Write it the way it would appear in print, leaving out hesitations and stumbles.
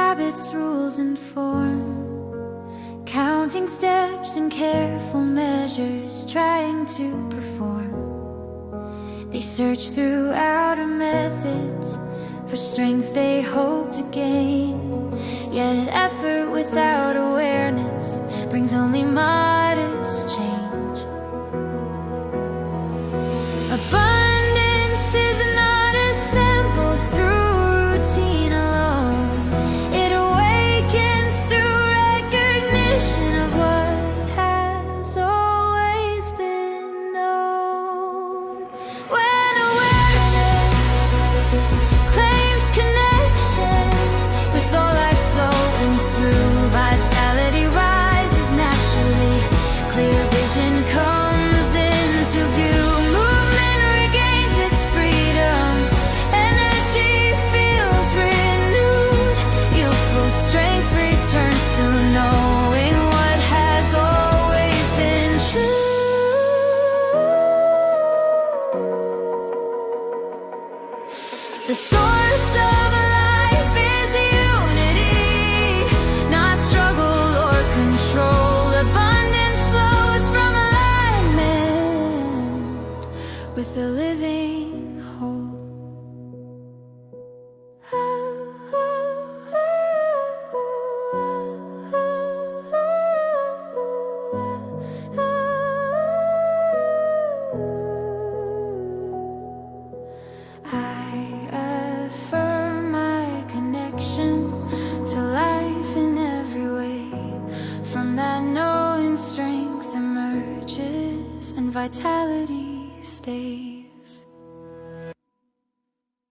habits, rules, and form, counting steps in careful measures, trying to perform. They search through outer methods for strength they hope to gain, yet effort without awareness brings only modest change. Abundance is not assembled through routine alone. It awakens through recognition of what has always been known. When awareness claims connection with all life flowing through, vitality rises naturally, clear vision comes into view. Movement regains its freedom, energy feels renewed, youthful strength returns through knowing what has always been true. The source of life is unity, not struggle or control. Abundance flows from alignment with the living whole. I affirm my connection to life in every way. From that knowing, strength emerges and vitality stays.